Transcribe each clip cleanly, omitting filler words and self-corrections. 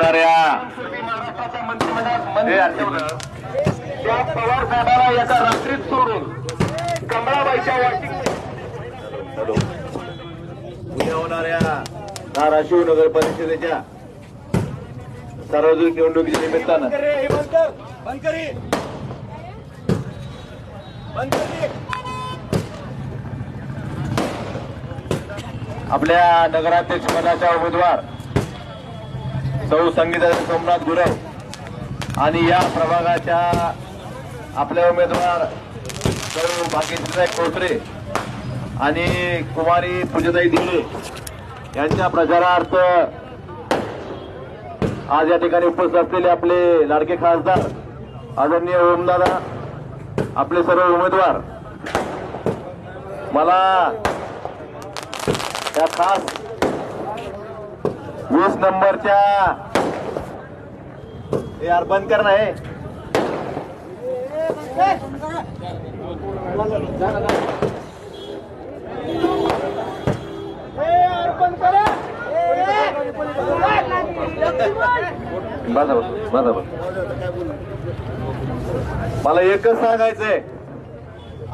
होणाऱ्या त्या पवार साहेबाला एका रात्रीत सोडून कमळाबाईच्या वाटी उद्या होणाऱ्या धाराशिव नगर परिषदेच्या सार्वजनिक निवडणुकीच्या निमित्तानं आपल्या नगराध्यक्ष पदाच्या उमेदवार सौ संगीता सोमनाथ गुरव आणि या प्रभागाच्या आपले उमेदवार सौ भाग्यश्रीताई कोटरे आणि कुमारी पूजाताई दिले यांच्या प्रचारार्थ आज या ठिकाणी उपस्थित असलेले आपले लाडके खासदार आदरणीय ओमदादा, आपले सर्व उमेदवार, मला त्या खास 20 नंबरच्या यार बंद करना है मला एकच सांगायचंय,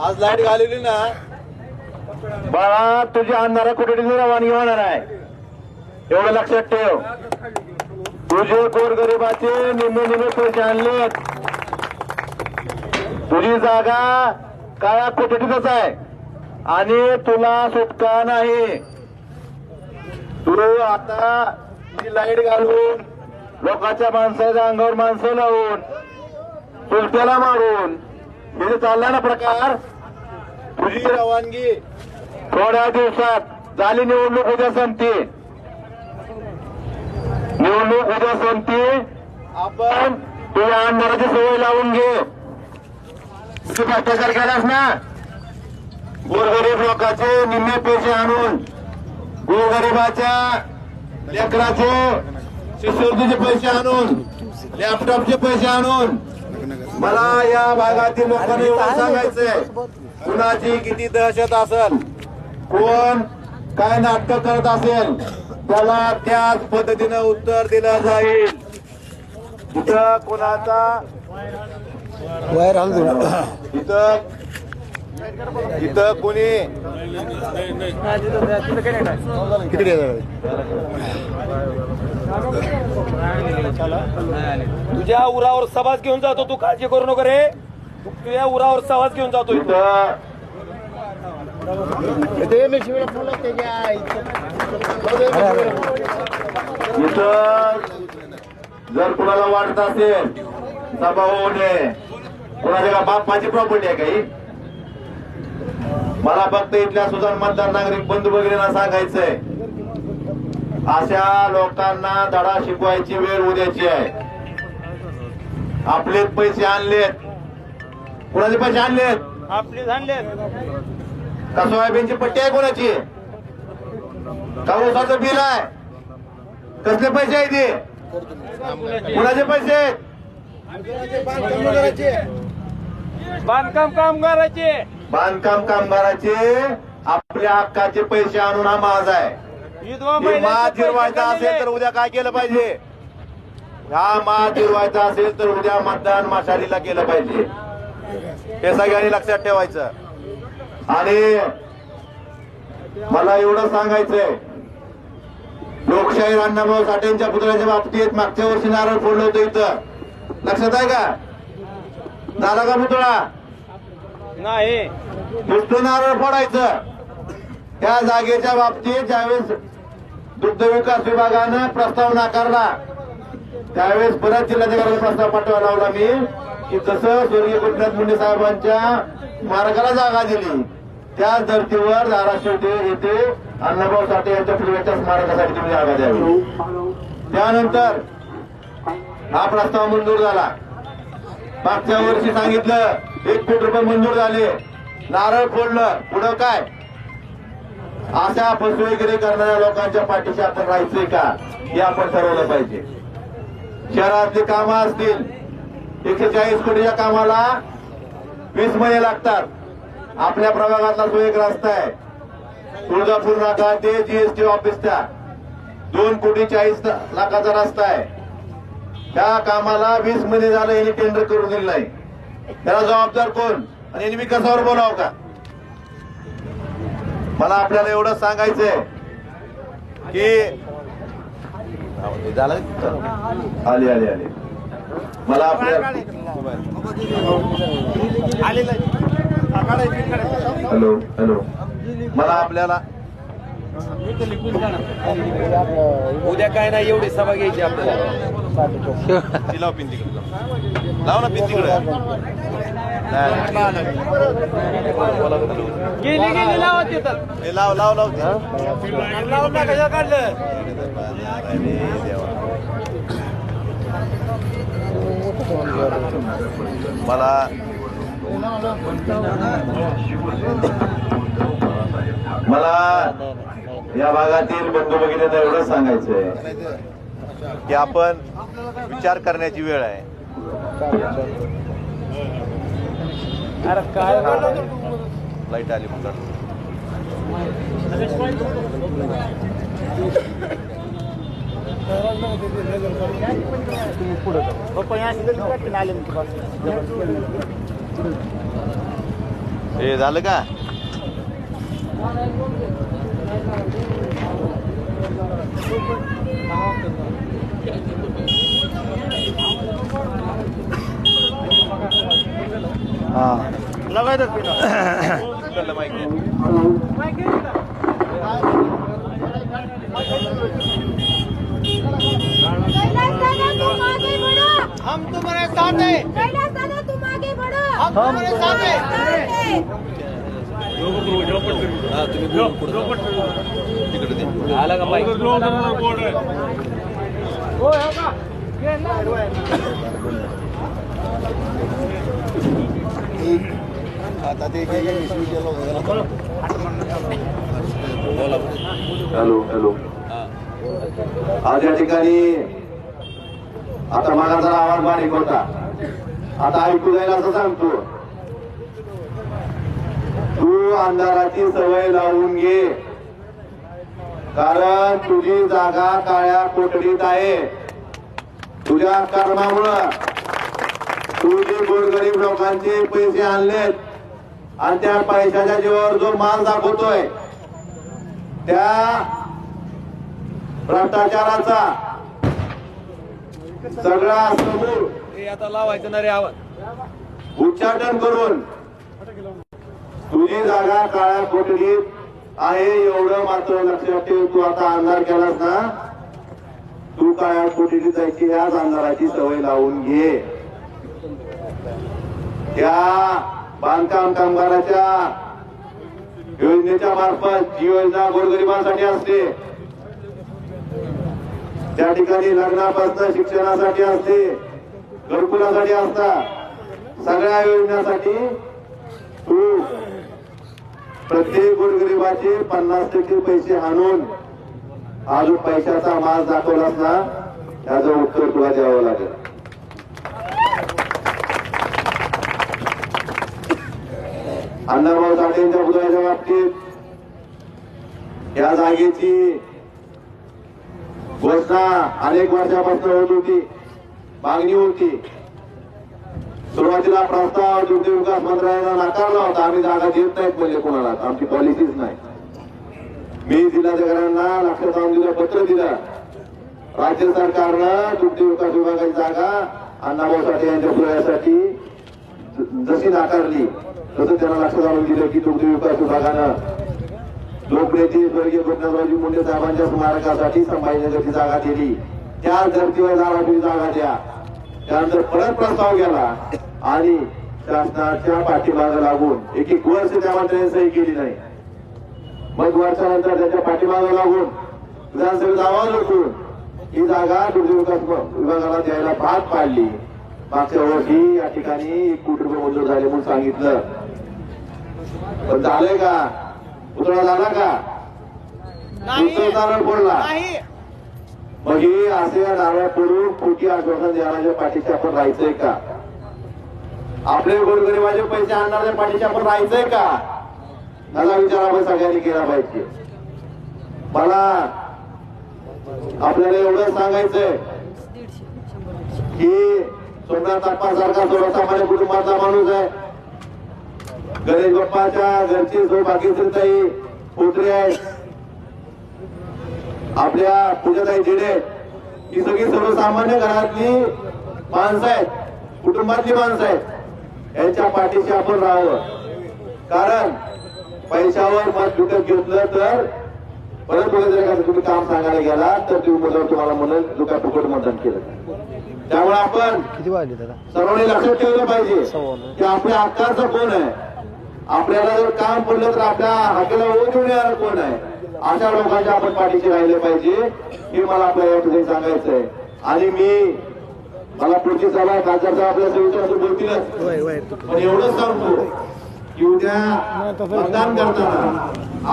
आज लाईट घालवली ना बाळा, तुझी अंधारा कुठे रवानगी होणार आहे एवढं लक्षात ठेव. तुझे गोरगरिबाचे निम्मे पैसे आणलेत. तुझी जागा काळ्या कोठडीतच आहे आणि तुला सुटका नाही. तू आता तुझी लाईट घालून लोकांच्या माणसाच्या अंगावर माणसं लावून चुलत्याला मारून हे चालला ना प्रकार. तुझी रवानगी थोड्या दिवसात झाली. निवडणूक उद्या संपते, निवडणूक उद्या संपते. आपण तुझ्या अंधाराची सवय लावून घे. तू भ्रष्टाचार केलास ना, गोरगरीब लोकांचे निम्मे पैसे आणून गोरगरिबाच्या लेकराचे शिष्यवृत्तीचे पैसे आणून लॅपटॉपचे पैसे आणून मला या भागातील लोकांना एवढं सांगायचंय, कुणाची किती दहशत असेल, कोण काय नाटक करत असेल त्याला त्याच पद्धतीनं उत्तर दिलं जाईल. इथं कोणाचा इथं कोणी तुझ्या उरावर सभाच घेऊन जातो, तू काळजी करू नको रे. तुझ्या उरावर सभाच घेऊन जातो. इथं जर कुणाला वाटत असेल सभा होऊ नये, कुणाच्या का बापाची प्रॉपर्टी आहे काही, मला फक्त इथल्या सुजाण मतदार नागरिक बंधू भगिनींना सांगायचंय, अशा लोकांना धडा शिकवायची वेळ उद्याची आहे. आपलेच पैसे आणलेत. कुणाचे पैसे आणलेत? आपलेच आणलेत. का सोयाबीनची पट्टी आहे कोणाची? का ऊसाचं बिल आहे? कसले पैसे आहे ते? कुणाचे पैसे? बांधकाम कामगाराचे. बांधकाम कामगाराचे आपल्या हक्काचे पैसे आणून हा माझ आहे. माज जिरवायचा असेल तर उद्या काय केलं पाहिजे? हा माज जिरवायचा असेल तर उद्या मतदान मशालीला केलं पाहिजे. हे सगळ्यांनी लक्षात ठेवायचं. आणि मला एवढं सांगायचंय, लोकशाहीर अण्णाभाऊ साठेंच्या पुतळ्याच्या बाबतीत मागच्या वर्षी नारळ फोडलं होतं इथं, लक्षात आहे का? झाला का पुतळा? नाही. नुसतं नारळ फोडायचं. त्या जागेच्या बाबतीत ज्यावेळेस दुग्ध विकास विभागानं प्रस्ताव नाकारला त्यावेळेस परत जिल्हाधिकाऱ्याला प्रस्ताव पाठवायला लावला मी, की जसं स्वर्गीय गोपीनाथ मुंडे साहेबांच्या स्मारकाला जागा दिली त्याच धर्तीवर धाराशिव येथे अण्णाभाऊ साठे यांच्या पुतळ्याच्या स्मारकासाठी तुम्ही जागा द्यावी. त्यानंतर हा प्रस्ताव मंजूर झाला. मागच्या वर्षी सांगितलं 1 कोटी रुपये मंजूर झाले, नारळ फोडलं, पुढं काय? अशा फसवेगिरी करणाऱ्या लोकांच्या पाठीशी आपण राहायचंय का हे आपण ठरवलं पाहिजे. शहरातली कामं असतील, 140 कोटीच्या कामाला 20 महिने लागतात. आपल्या प्रभागातला जो एक रस्ता आहे तुळजापूर नाका ते जीएसटी ऑफिसचा 2 कोटी 40 लाखाचा रस्ता आहे. त्या कामाला 20 महिने झाले यांनी टेंडर करून दिलं नाही. त्याला जबाबदार कोण आणि यांनी विकासावर बोलावं का? मला आपल्याला एवढं सांगायचंय की आले आले आले मला आपल्या हॅलो हॅलो मला आपल्याला उद्या काय नाही एवढी सभा घ्यायची आपल्याला. लाव पिन तिकडे, लाव ना पिन तिकडे. लाव लाव लाव मला या भागातील बंधू भगिनींना एवढंच सांगायचंय की आपण विचार करण्याची वेळ आहे. लाईट आली मग हे झालं का? हम तुम्हारे साथ हैं। कैलाश दादा तुम आगे बढ़ो। हम तुम्हारे साथ हैं। आला का बाईक? हॅलो हॅलो आज या ठिकाणी आता मला जरा आवाज बारीक होता, आता ऐकू जाईल असं सांगतो. तू अंधाराची सवय लावून घे, कारण तुझी जागा काळ्या कोठडीत आहे. तुझ्या कर्मामुळं तू जे गोरगरीब लोकांचे पैसे आणलेत आणि त्या पैशाच्या जीवावर जो माल दाखवतोय त्या भ्रष्टाचाराचा सगळा समूळ हे आता लावायचं ना रे आवाज. उच्चाटन करून तुझी जागा काळ्या कोठडीत आहे एवढं मात्र लक्षात ठेव. तू आता अंधार केलास ना, तू काळ्या कोठडीत जायची याच अंधाराची सवय लावून घे. त्या बांधकाम कामगाराच्या योजनेच्या मार्फत जी योजना गोरगरिबांसाठी असते, त्या ठिकाणी लग्नापासून शिक्षणासाठी असते, घरकुलासाठी असतात, सगळ्या योजनेसाठी तू प्रत्येक गोरगरिबाचे 50% पैसे आणून हा जो पैशाचा माल दाखवलास ना, त्याचं उत्तर तुला द्यावं लागेल. अण्णाभाऊ साठे यांच्या पुतळ्याच्या बाबतीत या जागेची घोषणा अनेक वर्षापासून होत होती, मागणी होती. सुरुवातीला प्रस्ताव दुग्ध विकास मंत्रालयानं नाकारला होता. आम्ही जागा देत नाहीत म्हणजे कोणाला, आमची पॉलिसीच नाही. मी जिल्हाधिकाऱ्यांना लक्षात आणून दिलं, पत्र दिलं. राज्य सरकारनं दुग्ध विकास विभागाची जागा अण्णाभाऊ साठे यांच्या पुतळ्यासाठी जशी नाकारली तसं त्यांना लक्षात आणून दिलं की दुग्ध विकास विभागानं लोकनेते स्वर्गीय गोपीनाथरावजी मुंडे साहेबांच्या स्मारकासाठी संभाजीनगरची जागा दिली. त्या धर्तीवर धारापुरी जागा द्या. त्यानंतर परत प्रस्ताव गेला आणि शासनाच्या पाठीमागे लागून एक वर्ष त्या मंत्र्यांनी सही केली नाही. मग वर्षानंतर त्याच्या पाठीमागे लागून विधानसभेत आवाज उठून ही जागा दुग्ध विकास विभागाला द्यायला भाग पाडली. मागच्या वर्षी या ठिकाणी 1 कोटी रुपये मंजूर झाले म्हणून सांगितलं, पण झालंय का? पुतळा झाला का? नारळ फोडला. मग हे असे नारळ फोडून खोटी आश्वासन देणाऱ्या पाठीशी आपण राहायचंय का? आपले गोरगरिबाचे पैसे आणणाऱ्या पाठीशी आपण राहायचंय का? त्याचा विचार आपण सगळ्यांनी केला पाहिजे. मला आपल्याला एवढं सांगायचंय की सोमनाथ अप्पा सारखा सर्वसामान्य कुटुंबाचा माणूस आहे. गणेश बाप्पाच्या घरची सौभाग्यश्रीताई पुत्री आहे. आपल्या पूजाताई झेडे ही सगळी सर्वसामान्य घरातली माणसं आहेत, कुटुंबातली माणसं आहेत. यांच्या पाठीशी आपण राहावं. कारण पैशावर मत विकत घेतलं तर परत जर तुम्ही काम सांगायला गेला तर तुम्ही तुम्हाला म्हणून दुका फुकट मतदान केलं. त्यामुळे आपण सर्वांनी लक्षात ठेवलं पाहिजे की आपल्या हक्काचं कोण आहे. आपल्याला जर काम पडलं तर आपल्या हक्काला ओढ घेऊन येणार कोण आहे. अशा लोकांच्या आपण पाठीशी राहिले पाहिजे हे मला आपल्या या ठिकाणी सांगायचं आहे. आणि मला पुढची सभा खासदार साहेब आपल्या सविस्तर बोलतीलच, पण एवढंच सांगतो की उद्या मतदान करताना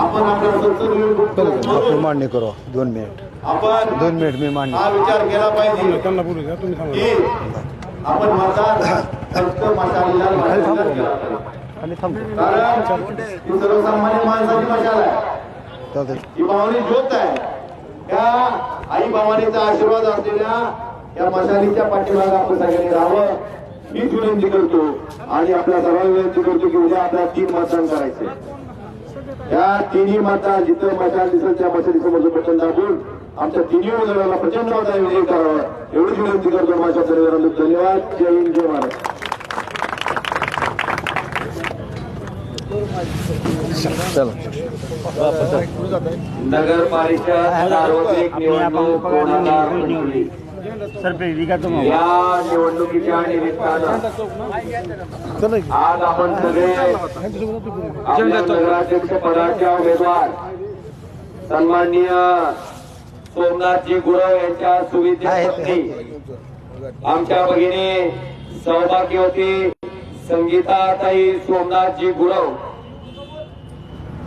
आपण आपल्या मांडणी करू 2 मिनिट आपण 2 मिनिट मी मांडणी हा विचार केला पाहिजे की आपण मतदान फक्त मशालीला केला पाहिजे. आणि थांबतो कारण ही सर्वसामान्य माणसाची मशाल आहे, ही भावनी ज्योत आहे. त्या आई भवानीचा आशीर्वाद असलेल्या या मशालीच्या पाठीमागे आपण सगळ्यांनी राहावं हीच विनंती करतो. आणि आपल्या सर्वांना विनंती करतो की उद्या आपल्याला 3 मतदान करायचे. या 3ही मतदान जिथं मशाल दिसेल त्या मशालीसमोर बटन दाबून आमच्या 3ही उमेदवाराला प्रचंड मताने विजयी करावं एवढीच विनंती करतो. माझ्या सर्वांना धन्यवाद. जय हिंद, जय महाराष्ट्र. नगर परिषद सार्वत्रिक निवडणूक 2025. या निवडणुकीच्या निमित्तानं आज आपण सगळे आपल्या नगराध्यक्ष पदाच्या उमेदवार सन्माननीय सोमनाथजी गुरव यांच्या सुविधेच्या पत्नी आमच्या भगिनी सौभाग्यवती संगीताताई सोमनाथजी गुरव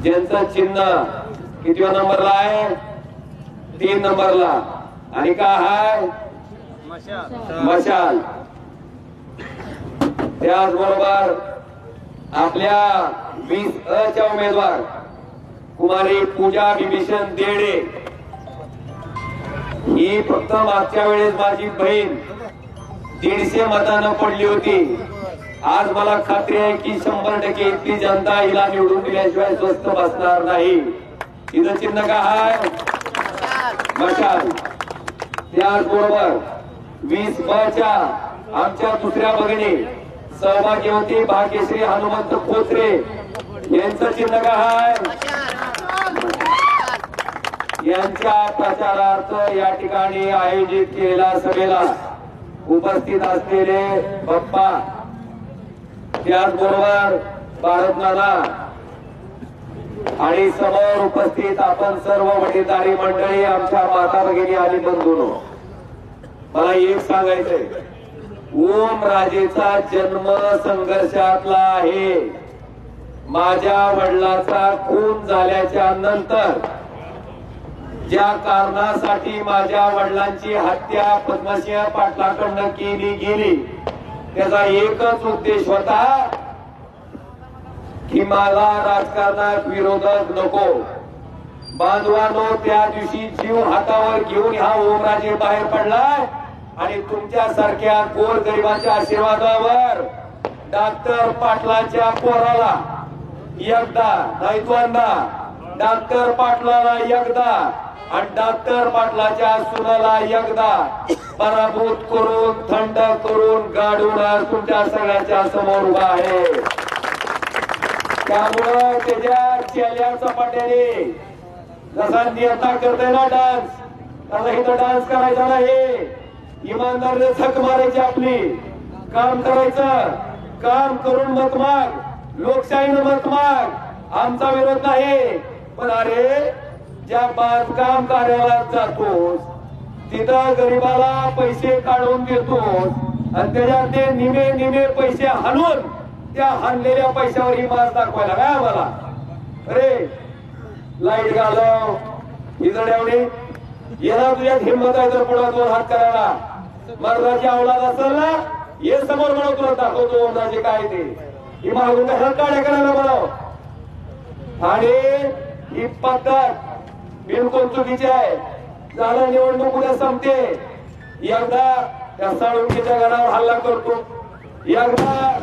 ज्यांचं चिन्ह कितव्या नंबरला आहे? 3 नंबरला. आणि काय आहे? मशाल. त्याचबरोबर आपल्या 20A च्या उमेदवार कुमारी पूजा बिभीषण देडे ही फक्त मागच्या वेळेस माझी बहीण 150 मतांना पडली होती. आज मला खात्री आहे की 100% इथली जनता हिला निवडून दिल्याशिवाय स्वस्त बसणार नाही. हिचं चिन्ह काय आहे? मशाल. त्याचबरोबर 20B च्या आमच्या दुसऱ्या भगिनी सौभाग्यवती भाग्यश्री हनुमंत खोचरे यांचं चिन्ह काय आहे? यांच्या प्रचारार्थ या ठिकाणी आयोजित केलेल्या सभेला उपस्थित असलेले बाप्पा, त्याचबरोबर भारत नाना आणि समोर उपस्थित आपण सर्व वडीलधारी मंडळी, आमच्या माता भगिनी आणि बंधूंनो, मला एक सांगायचंय, ओम राजेचा जन्म संघर्षातला आहे. माझ्या वडिलाचा खून झाल्याच्या नंतर ज्या कारणासाठी माझ्या वडिलांची हत्या पद्मसिंह पाटलाकडनं केली गेली त्याचा एकच उद्देश होता की मला राजकारणात विरोधक नको. बांधवांनो, त्या दिवशी जीव हातावर घेऊन हा ओमराजे बाहेर पडलाय आणि तुमच्या सारख्या गोर गरिबांच्या आशीर्वादावर डॉक्टर पाटलाच्या पोराला एकदा नाही दोनदा, डॉक्टर पाटलाला एकदा आणि डॉक्टर पाटलाच्या सुनाला एकदा पराभूत करून थंड करून गाडून आज तुमच्या सगळ्यांच्या समोर उभा आहे. त्यामुळं त्याच्या चेल्या चपाट्याने जसा नियता करते ना डान्स, तसा इथं डान्स करायचा नाही. इमानदारीने झक मारायची, आपली काम करायचं, काम करून मत माग, लोकशाहीनं मत माग, आमचा विरोध नाही. पण अरे, ज्या बांधकाम कार्यालयात जातोस तिथं गरीबाला पैसे काढून देतोस आणि त्याच्यात ते निमे पैसे हाणून त्या हाणलेल्या पैशावर ही मास दाखवायला काय आम्हाला? अरे लाईट घालव, इजड्यावणी येणार, तुझ्यात हिंमत आहे तर पुढे 2 हात करायला. मर्दाची अवलाद असेल ना, हे समोर म्हणून तुला दाखवतो ओमराजे काय ते. ही मागून काड्या करायला बनव. आणि ही पद्धत बिलकुल चुकीची आहे. झालं, निवडणूक उद्या संपते. एकदा त्या साळुंकीच्या घरावर हल्ला करतो, एकदा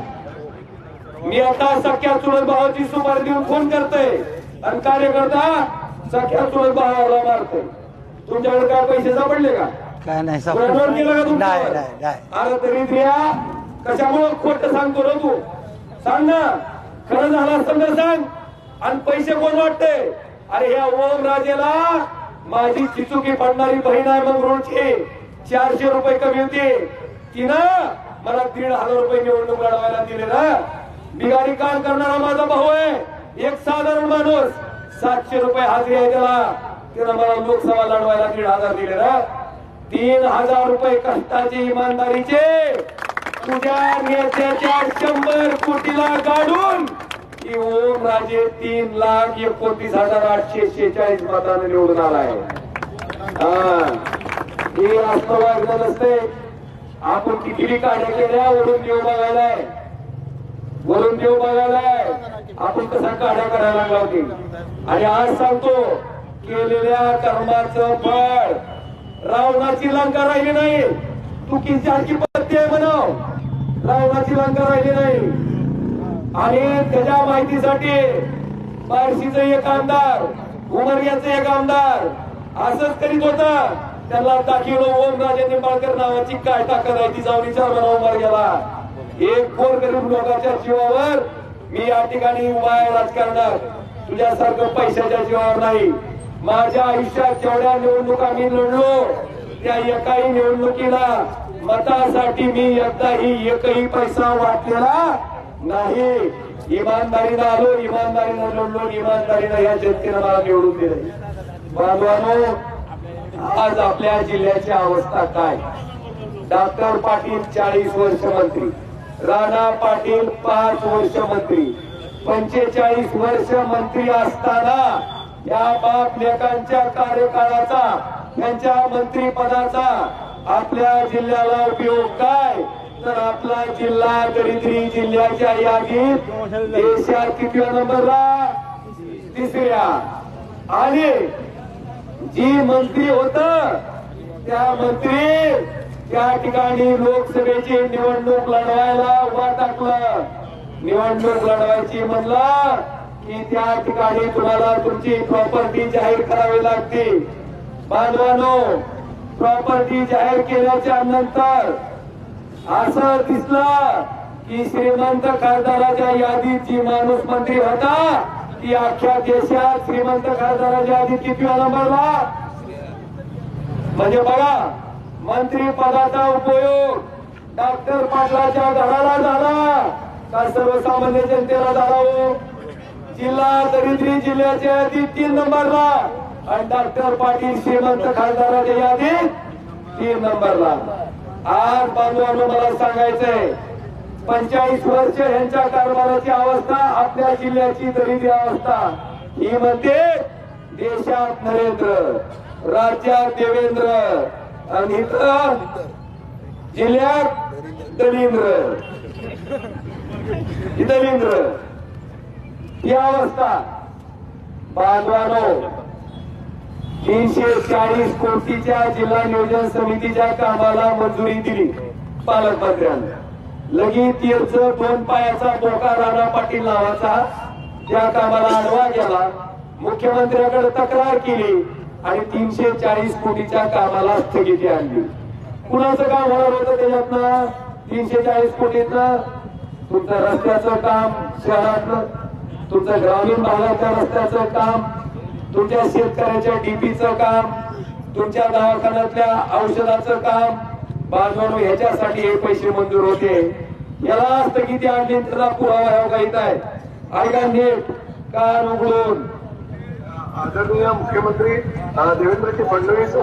मी आता सख्या चुलत भावाची सुपारी देऊन फोन करतोय आणि कार्यकर्ता सख्या चुलत भावाला मारतोय. तुमच्याकडे काय पैसे सापडले का? काय नाही बरोबर केलं का तुमच्यावर? नाही. अरे तरी द्या, कशामुळे खोट सांगतो रे तू? सांग ना, खरं झालं असतं तर सांग. आणि पैसे कोण वाटते? अरे ह्या ओम राजेला माझी चिचुकी पडणारी बहीण आहे मंगरूळची, 400 रुपये कमी होते, तिनं मला 1,500 रुपये निवडणूक लढवायला दिले ना. बिगारी काम करणारा माझा भाऊ आहे, एक साधारण माणूस, 700 रुपये हाजरी आहे त्याला, तिनं मला लोकसभा लढवायला 1,500 दिले ना. 3,000 रुपये कष्टाचे इमानदारीचे तुझ्या नेत्याच्या 100 कोटीला गाडून की ओम राजे 3,29,846 मतांनी निवडून आलाय. हे असं वागणं नसते. आपण किती काढ्या केल्या, वरून देव बघायलाय, वरून देव बघायलाय. आपण कसा काढ्या करायला लागला होती. आणि आज सांगतो, केलेल्या कर्माचं फळ. रावणाची लंका राहिली नाही, तू किंचाची पत्ती आहे म्हणाव, रावणाची लंका राहिली नाही. आणि त्याच्या माहितीसाठी बार्शीचं एक आमदार, उमरग्याचं एक आमदार असंच करीत होता. त्याला दाखवलं ओमराजे निंबाळकर नावाची काय ताकद आहे ती, जाऊन विचार म्हणा उमरग्याला. एक गोरगरीब लोकांच्या जीवावर मी या ठिकाणी उभा आहे राजकारणात, तुझ्यासारखं पैशाच्या जीवावर नाही. माझ्या आयुष्यात जेवढ्या निवडणुका मी लढलो, त्या एकाही निवडणुकीला मतासाठी मी एकदाही एकही पैसा वाटलेला नाही. इमानदारीनं आलो, इमानदारीनं लढलो, इमानदारीनं या जनतेनं मला निवडून दिले. बांधवांनो, आज आपल्या जिल्ह्याची अवस्था काय? डॉक्टर पाटील 40 वर्ष मंत्री, राणा पाटील 5 वर्ष मंत्री, 45 वर्ष मंत्री असताना या बाप लेकांच्या कार्यकाळाचा, त्यांच्या मंत्रीपदाचा आपल्या जिल्ह्याला उपयोग काय? तर आपला जिल्हा दरिद्री जिल्ह्याच्या यादीत देशात कितव्या नंबरला? 3ऱ्या. आणि जी मंत्री होत त्या मंत्री त्या ठिकाणी लोकसभेची निवडणूक लढवायला उभा टाकलं. निवडणूक लढवायची म्हणलं की त्या ठिकाणी तुम्हाला तुमची प्रॉपर्टी जाहीर करावी लागते. बांधवांनो, प्रॉपर्टी जाहीर केल्याच्या नंतर असं दिसलं की श्रीमंत खासदाराच्या यादीत जी माणूस मंत्री होता ती अख्ख्या देशात श्रीमंत खासदाराच्या यादीत कितव्या नंबरला? म्हणजे बघा, मंत्री पदाचा उपयोग डॉक्टर पाटलाच्या घराला झाला का सर्वसामान्य जनतेला झाला हो? जिल्हा दरिद्री जिल्ह्याच्या यादीत 3 नंबरला आणि डॉक्टर पाटील श्रीमंत खासदाराच्या यादीत 3 नंबरला. आज बांधवांनो, मला सांगायचंय, 45 वर्ष यांच्या कारभाराची अवस्था, आपल्या जिल्ह्याची दरिद्री अवस्था ही म्हणते देशात नरेंद्र, राज्यात देवेंद्र आणि इथं जिल्ह्यात दलिंद्र. ही अवस्था. बांधवांनो, 340 कोटीच्या जिल्हा नियोजन समितीच्या कामाला मंजुरी दिली पालकमंत्र्यांनी. लगेच तीरचं 2 पायाचा बोका राणा पाटील नावाचा त्या कामाला आडवा गेला, मुख्यमंत्र्यांकडे तक्रार केली आणि 340 कोटीच्या कामाला स्थगिती आणली. कुणाचं काम होणार होतं त्याच्यातनं? 340 कोटीतलं तुमचं रस्त्याचं काम शहरातलं, तुमचं ग्रामीण भागाच्या रस्त्याचं काम, तुमच्या शेतकऱ्याच्या डीपीचं काम, तुमच्या दवाखान्यातल्या औषधाचं काम. बांधवांनो, ह्याच्यासाठी हे पैसे मंजूर होते. याला स्थगिती आणली, त्याला पुरावा योगायित आहे. ऐका नीट, कान उघडून. आदरणीय मुख्यमंत्री देवेंद्रजी फडणवीस